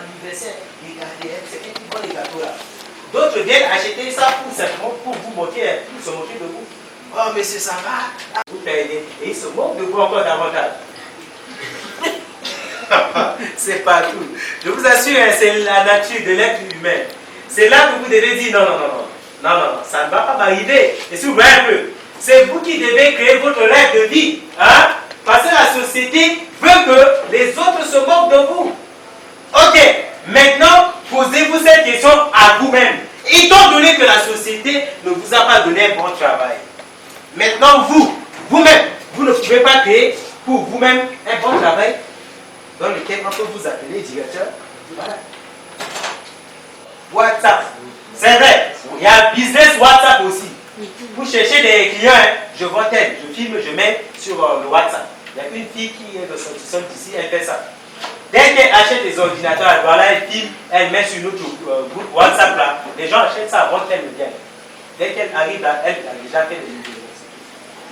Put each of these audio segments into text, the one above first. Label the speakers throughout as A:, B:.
A: anniversaire. Regardez, c'est qui vend les gâteaux là. D'autres viennent acheter ça simplement pour vous moquer, pour se moquer de vous. Oh, mais c'est ça va. Vous payez. Et ils se moquent de vous encore davantage. C'est pas tout. Je vous assure, c'est la nature de l'être humain. C'est là que vous devez dire non, non, non, non. Non, non, non, ça ne va pas m'arriver. Et si vous voyez un peu, c'est vous qui devez créer votre rêve de vie. Hein? Parce que la société veut que les autres se moquent de vous. Ok, maintenant, posez-vous cette question à vous-même. Étant donné que la société ne vous a pas donné un bon travail, maintenant vous-même, vous ne pouvez pas créer pour vous-même un bon travail dans lequel on peut vous appeler directeur. Voilà. WhatsApp. C'est vrai, il y a business WhatsApp aussi. Vous cherchez des clients, hein, je vois tel, je filme, je mets sur le WhatsApp. Il y a une fille qui est ressortissante ici, elle fait ça. Dès qu'elle achète des ordinateurs, voilà, elle filme, elle met sur notre groupe WhatsApp là. Les gens achètent ça avant qu'elle ne vienne. Dès qu'elle arrive là, elle a déjà fait des vidéos.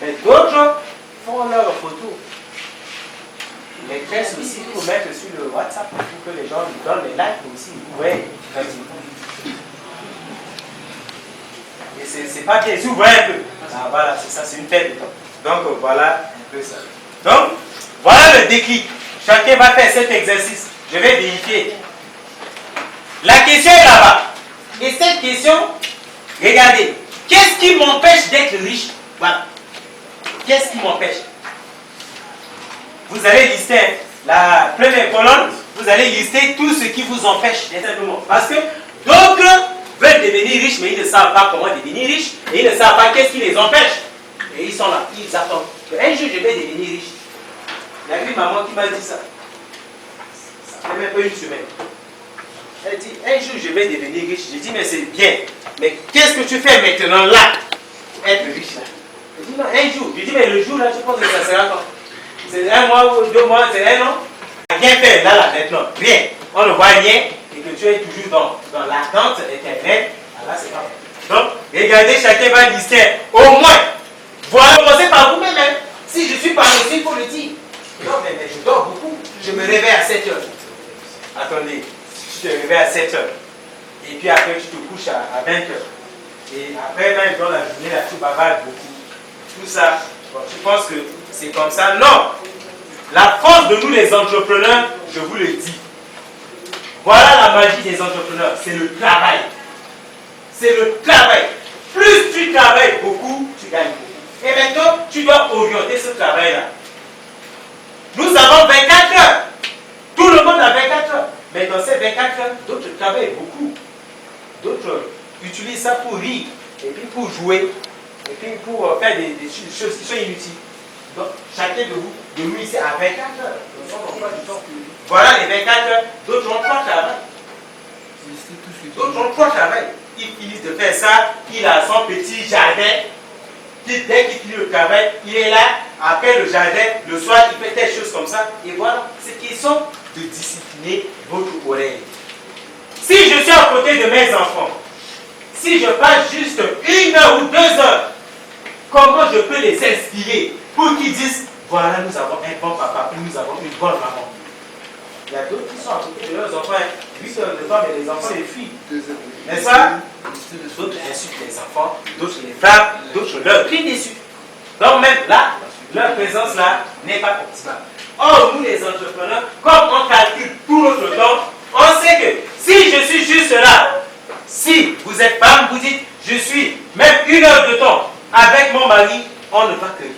A: Mais d'autres font leurs photos. Les presse aussi pour mettre sur le WhatsApp pour que les gens lui donnent les likes aussi. Oui, et c'est pas bien. Si vous voyez un peu. Ah, voilà, c'est ça, c'est une perte de temps. Donc voilà un peu ça. Donc, voilà le déclic. Chacun va faire cet exercice. Je vais vérifier. La question est là-bas. Et cette question, regardez, qu'est-ce qui m'empêche d'être riche? Voilà. Qu'est-ce qui m'empêche? Vous allez lister la première colonne, vous allez lister tout ce qui vous empêche d'être simplement. Parce que d'autres veulent devenir riches, mais ils ne savent pas comment devenir riches, et ils ne savent pas qu'est-ce qui les empêche. Et ils sont là, ils attendent. Un jour, je vais devenir riche. Il y a une maman qui m'a dit ça. Ça fait même pas une semaine. Elle dit, un jour, je vais devenir riche. J'ai dit, mais c'est bien. Mais qu'est-ce que tu fais maintenant là pour être riche là? Elle dit, non, un jour. Je dis, mais le jour là, tu penses que ça sera quand? C'est 1 mois ou 2 mois, c'est 1 an. Rien fait là, maintenant. Rien. On ne voit rien et que tu es toujours dans l'attente éternelle. Là, c'est pas vrai. Donc, regardez, chacun va lister au moins. Voilà, commencez par vous-même. Hein. Si je suis paresseux, il faut le dire. Non, mais je dors beaucoup. Je me réveille à 7 heures. Attendez, tu te réveilles à 7 heures. Et puis après, tu te couches à 20 heures. Et après, même dans la journée, là, tu bavardes beaucoup. Tout ça, bon, tu penses que c'est comme ça? Non! La force de nous les entrepreneurs, je vous le dis. Voilà la magie des entrepreneurs, c'est le travail. C'est le travail. Plus tu travailles beaucoup, tu gagnes beaucoup. Et maintenant, tu dois orienter ce travail-là. Nous avons 24 heures. Tout le monde a 24 heures. Mais dans ces 24 heures, d'autres travaillent beaucoup. D'autres utilisent ça pour rire, et puis pour jouer, et puis pour faire des choses qui sont inutiles. Donc, chacun de nous ici a 24 heures. Voilà les 24 heures. D'autres ont 3 travail. D'autres ont 3 travail. Ils finissent de faire ça. Il a son petit jardin. Dès qu'il finit le travail, il est là. Après le jardin, le soir, il fait des choses comme ça. Et voilà. C'est question de discipliner votre oreille. Si je suis à côté de mes enfants, si je passe juste 1 heure ou 2 heures, comment je peux les inspirer pour qu'ils disent, voilà, nous avons un bon papa, nous avons une bonne maman. Il y a d'autres qui sont à côté de leurs enfants, 8 heures de temps, mais les enfants les fuient. N'est-ce pas? D'autres insultent les enfants, d'autres les frappent, d'autres leur crient dessus. Donc même là, leur présence là n'est pas optimale. Or, nous les entrepreneurs, comme on calcule tout notre temps, on sait que si je suis juste là, si vous êtes femme, vous dites, je suis même 1 heure de temps avec mon mari, on ne va que rire.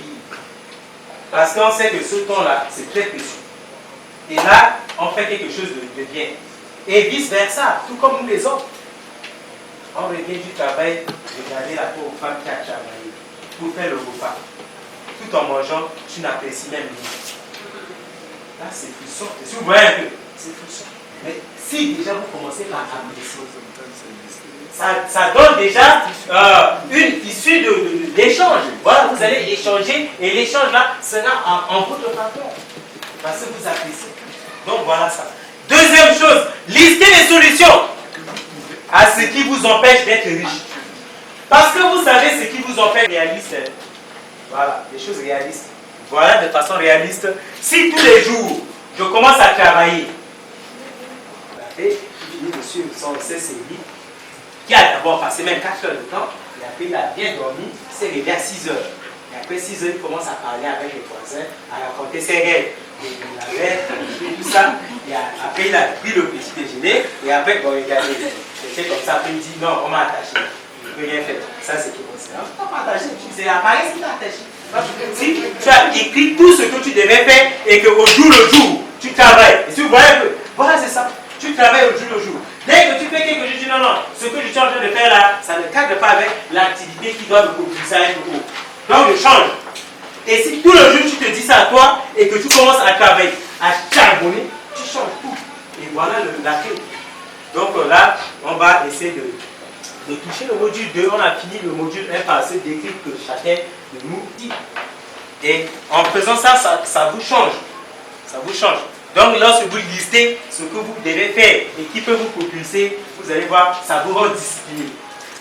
A: Parce qu'on sait que ce temps-là, c'est très précieux. Et là, on fait quelque chose de bien. Et vice-versa, tout comme nous les autres. On revient du travail, regardez la pauvre femme qui a travaillé pour faire le repas. Tout en mangeant, tu n'apprécies même rien. Là, c'est frustrant. Si vous voyez un peu, c'est frustrant. Mais si déjà vous commencez par apprécier, ça donne déjà une issue d'échange. Voilà, vous allez échanger et l'échange là sera en votre faveur. Parce que vous appréciez. Donc voilà ça. Deuxième chose, listez les solutions à ce qui vous empêche d'être riche. Parce que vous savez ce qui vous empêche réaliste. Voilà, des choses réalistes. Voilà de façon réaliste. Si tous les jours, je commence à travailler, son CCI, qui a d'abord passé même 4 heures de temps, et après il a bien dormi, il s'est réveillé à 6 heures. Et après 6 heures, il commence à parler avec les voisins, à raconter ses rêves. Et il avait tout ça, et après il a pris le petit déjeuner, et après, bon, regardez, c'était comme ça, après il dit non, on m'a attaché. Il ne peut rien faire. Ça, c'est tout. On m'a attaché, c'est la paresse qui t'a attaché. Si tu as écrit tout ce que tu devais faire et qu'au jour le jour, tu travailles. Et si vous voyez un peu, voilà, c'est ça. Tu travailles au jour le jour. Dès que tu fais quelque chose, tu dis non, non, ce que je suis en train de faire là, ça ne cadre pas avec l'activité qui doit me propulser à un niveau. Donc je change. Et si tout le jour tu te dis ça à toi et que tu commences à travailler, à charbonner, tu changes tout. Et voilà la clé. Donc là, on va essayer de toucher le module 2. On a fini le module 1 par ce décrit que chacun de nous dit. Et en faisant ça, ça vous change. Ça vous change. Donc lorsque vous listez ce que vous devez faire et qui peut vous propulser, vous allez voir, ça vous rend discipliné.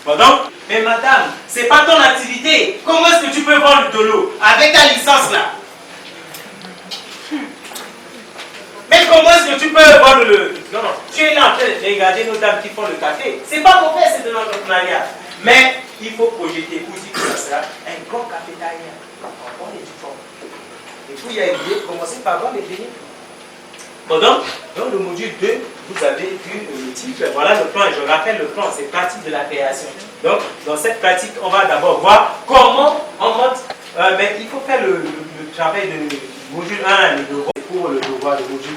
A: Bon donc, mais madame, c'est pas ton activité. Comment est-ce que tu peux vendre de l'eau avec ta licence là? Mais comment est-ce que tu peux vendre le... Non, non, tu es là en train de regarder nos dames qui font le café. C'est pas pour faire, c'est de l'entrepreneuriat. Mais il faut projeter pour dire que ça sera un grand cafétéria. On est du fond. Et puis il y a une idée, commencez par voir les bénéfices. Bon donc, dans le module 2, vous avez vu le titre. Voilà le plan. Je rappelle le plan, c'est pratique de la création. Donc, dans cette pratique, on va d'abord voir comment on monte. Mais il faut faire le travail de module 1 et pour le devoir de module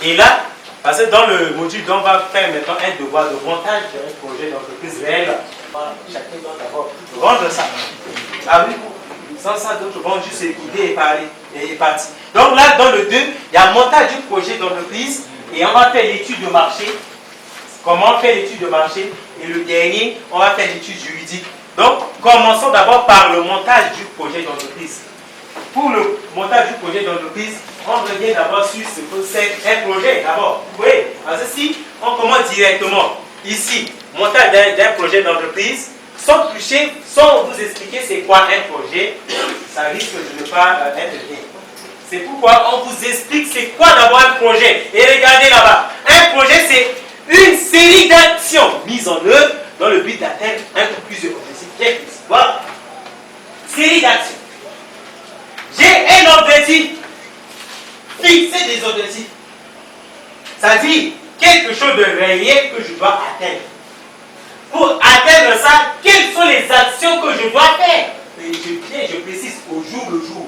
A: 1. Et là, parce que dans le module 2, on va faire maintenant un devoir de montage d'un projet d'entreprise réel. Chacun doit d'abord rendre ça. Ah oui, sans ça, d'autres vont juste écouter et parler et partir. Donc là, dans le 2, il y a montage du projet d'entreprise et on va faire l'étude de marché. Comment faire l'étude de marché? Et le dernier, on va faire l'étude juridique. Donc, commençons d'abord par le montage du projet d'entreprise. Pour le montage du projet d'entreprise, on revient d'abord sur ce que c'est un projet. D'abord, vous voyez, parce que si on commence directement ici, montage d'un projet d'entreprise, sans toucher, sans vous expliquer c'est quoi un projet, ça risque de ne pas être bien. C'est pourquoi on vous explique c'est quoi d'abord un projet. Et regardez là-bas, un projet c'est une série d'actions mises en œuvre dans le but d'atteindre un ou plusieurs objectifs. Voilà. Série d'actions. J'ai un objectif. Fixer des objectifs. C'est-à-dire quelque chose de réel que je dois atteindre. Pour atteindre ça, quelles sont les actions que je dois faire? Et je précise au jour le jour.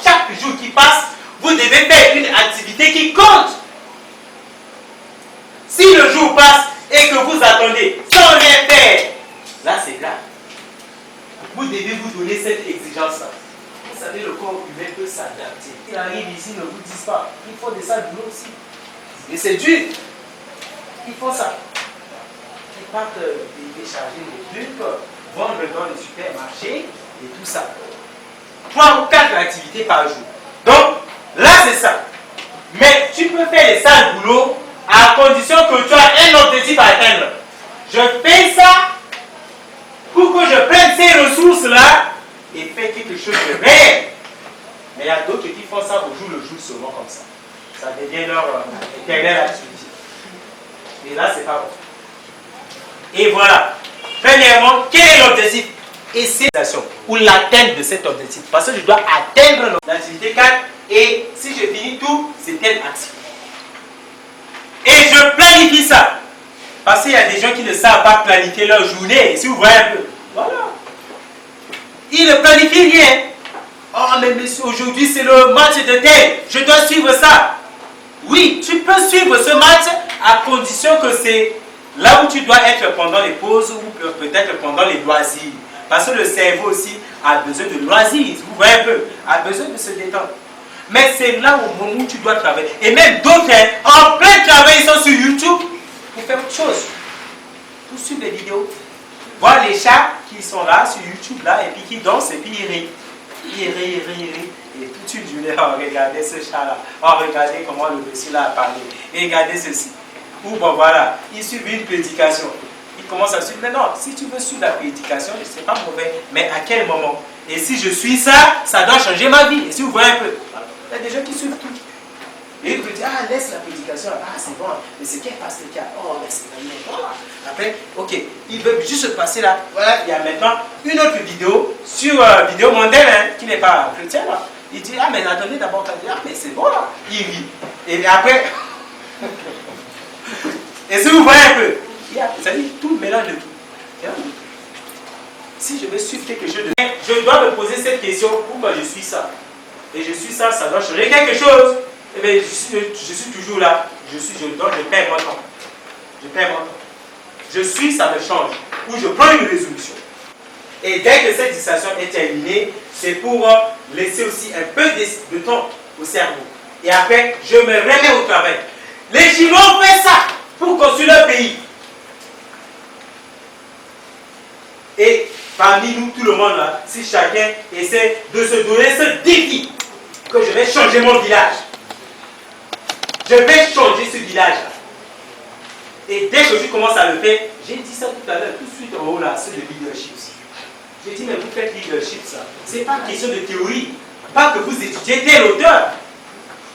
A: Chaque jour qui passe, vous devez faire une activité qui compte. Si le jour passe et que vous attendez sans rien faire, là c'est grave. Vous devez vous donner cette exigence-là. Vous savez, le corps humain peut s'adapter. Il arrive ici, ne vous disent pas. Il faut des salles de boulot aussi. Et c'est dur. Ils font ça. Ils partent décharger les trucs, vendre dans les supermarchés et tout ça. 3 ou 4 activités par jour. Donc, là c'est ça. Mais tu peux faire les sales boulots à condition que tu as un objectif à atteindre. Je fais ça pour que je prenne ces ressources-là et faire quelque chose de réel. Mais il y a d'autres qui font ça au jour le jour seulement comme ça. Ça devient leur éternelle activité. Et là, c'est pas bon. Et voilà. Premièrement, quel est l'objectif? Et c'est ou l'atteinte de cet objectif. Parce que je dois atteindre l'activité 4 et si je finis tout, c'est telle action. Et je planifie ça. Parce qu'il y a des gens qui ne savent pas planifier leur journée. Si vous voyez un peu, voilà. Ils ne planifient rien. Oh, mais monsieur, aujourd'hui c'est le match de tel. Je dois suivre ça. Oui, tu peux suivre ce match à condition que c'est là où tu dois être pendant les pauses ou peut-être pendant les loisirs. Parce que le cerveau aussi a besoin de loisirs. Vous voyez un peu, a besoin de se détendre. Mais c'est là au moment où tu dois travailler. Et même d'autres, en plein travail, ils sont sur YouTube pour faire autre chose. Pour suivre les vidéos. Voir les chats qui sont là sur YouTube là et puis qui dansent et puis ils rient. Ils rient. Et toute une journée, oh, regardez ce chat là. Oh, regardez comment le monsieur là a parlé. Et regardez ceci. Ou bon voilà, ils suivent une prédication. Ils commencent à suivre. Mais non, si tu veux suivre la prédication, c'est pas mauvais. Mais à quel moment? Et si je suis ça, ça doit changer ma vie. Et si vous voyez un peu, il y a des gens qui suivent tout. Et il peut dire, ah, laisse la prédication, ah, c'est bon, mais c'est quel pasteur qui a, oh, laisse la voilà. Après, ok, il veut juste se passer là. Voilà, il y a maintenant une autre vidéo sur vidéo mondaine, hein, qui n'est pas chrétienne. Là. Il dit, ah, mais attendez d'abord, ah, mais c'est bon là. Il rit. Et après, et si vous voyez un peu, ça dit tout mélange de tout. Si je veux suivre quelque chose de... Je dois me poser cette question, pourquoi je suis ça? Et je suis ça, ça doit changer quelque chose. Eh bien, je suis toujours là. Donc je perds mon temps. Je perds mon temps. Je suis, ça me change. Ou je prends une résolution. Et dès que cette distraction est terminée, c'est pour laisser aussi un peu de temps au cerveau. Et après, je me remets au travail. Les Chinois ont fait ça pour construire leur pays. Et parmi nous, tout le monde là, si chacun essaie de se donner ce défi, que je vais changer mon village. Je vais changer ce village-là. Et dès que je commence à le faire, j'ai dit ça tout à l'heure, tout de suite en haut là, c'est le leadership. J'ai dit, mais vous faites leadership ça. Ce n'est pas une question de théorie. Pas que vous étudiez tel auteur.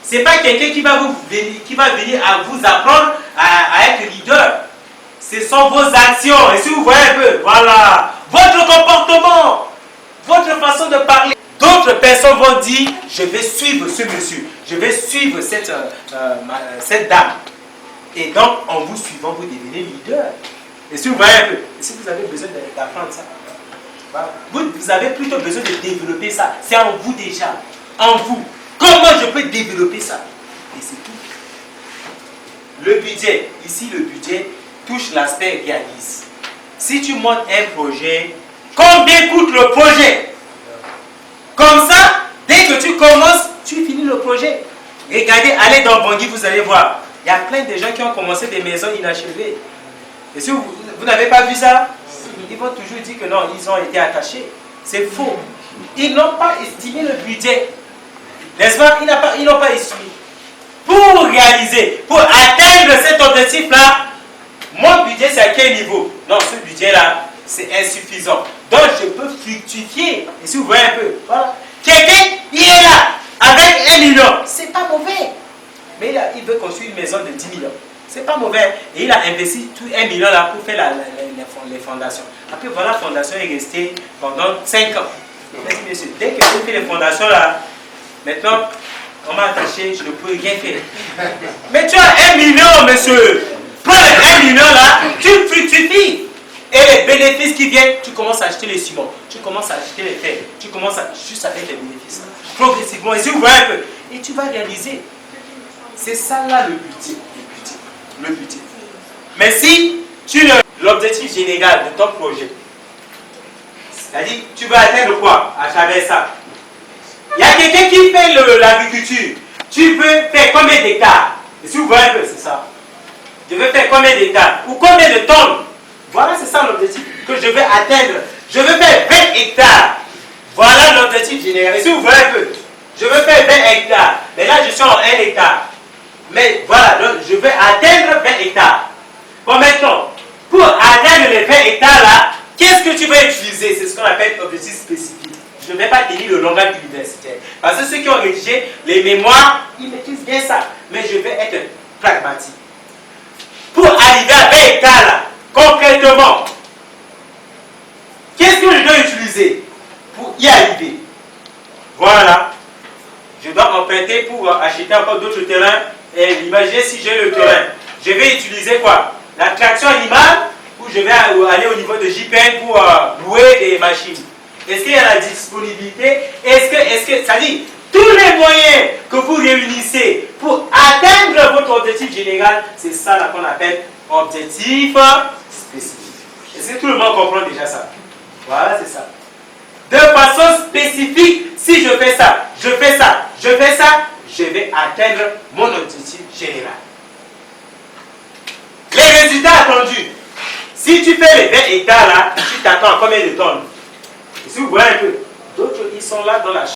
A: Ce n'est pas quelqu'un qui va venir à vous apprendre à être leader. Ce sont vos actions. Et si vous voyez un peu, voilà, votre comportement, votre façon de parler. D'autres personnes vont dire, je vais suivre ce monsieur, je vais suivre cette dame. Et donc, en vous suivant, vous devenez leader. Et si vous voyez un peu, si vous avez besoin d'apprendre ça, voilà. Vous avez plutôt besoin de développer ça. C'est en vous déjà. En vous. Comment je peux développer ça? Et c'est tout. Le budget. Ici, le budget touche l'aspect réaliste. Si tu montes un projet, combien coûte le projet? Comme ça, dès que tu commences, tu finis le projet. Regardez, allez dans Bangui, vous allez voir. Il y a plein de gens qui ont commencé des maisons inachevées. Et si vous n'avez pas vu ça, ils vont toujours dire que non, ils ont été attachés. C'est faux. Ils n'ont pas estimé le budget. N'est-ce pas? Ils n'ont pas estimé. Pour réaliser, pour atteindre cet objectif-là, mon budget, c'est à quel niveau? Non, ce budget-là, c'est insuffisant. Donc, je peux fructifier. Et si vous voyez un peu, voilà. Quelqu'un, il est là, avec 1 million. C'est pas mauvais. Mais il veut construire une maison de 10 millions. C'est pas mauvais. Et il a investi tout 1 million là pour faire les fondations. Après, voilà, la fondation est restée pendant 5 ans. Merci, monsieur. Dès que j'ai fait les fondations là, maintenant, on m'a attaché, je ne peux rien faire. Mais tu as 1 million, monsieur. Prends les 1 million là, tu fructifies. Et les bénéfices qui viennent, tu commences à acheter les ciments, tu commences à acheter les fer, tu commences à juste avec les bénéfices. Progressivement, et si vous voyez un peu, et tu vas réaliser. C'est ça là le budget. Le budget. Mais si tu l'objectif général de ton projet, c'est-à-dire tu vas atteindre quoi à travers ça? Il y a quelqu'un qui fait l'agriculture. Tu veux faire combien d'hectares? Et si vous voyez un peu, c'est ça. Je veux faire combien d'hectares? Ou combien de tonnes? Voilà, c'est ça l'objectif que je vais atteindre. Je veux faire 20 hectares. Voilà l'objectif général. Et si vous voyez un peu, je veux faire 20 hectares. Mais là, je suis en 1 hectare. Mais voilà, donc je vais atteindre 20 hectares. Bon, maintenant, pour atteindre les 20 hectares là, qu'est-ce que tu vas utiliser? C'est ce qu'on appelle objectif spécifique. Je ne vais pas tenir le langage universitaire. Parce que ceux qui ont rédigé les mémoires, ils maîtrisent bien ça. Mais je vais être pragmatique. Pour arriver à 20 hectares là, concrètement, qu'est-ce que je dois utiliser pour y arriver? Voilà. Je dois emprunter pour acheter encore d'autres terrains. Et imaginez si j'ai le terrain. Je vais utiliser quoi? La traction animale, ou je vais aller au niveau de JPN pour louer des machines. Est-ce qu'il y a la disponibilité? Est-ce que, ça dit, tous les moyens que vous réunissez pour atteindre votre objectif général, c'est ça là qu'on appelle objectif spécifique. Est-ce que tout le monde comprend déjà ça? Voilà, c'est ça. De façon spécifique, si je fais ça, je fais ça, je fais ça, je vais atteindre mon objectif général. Les résultats attendus. Si tu fais les 20 hectares là, tu t'attends à combien de tonnes? Et si vous voyez un peu, d'autres ils sont là dans la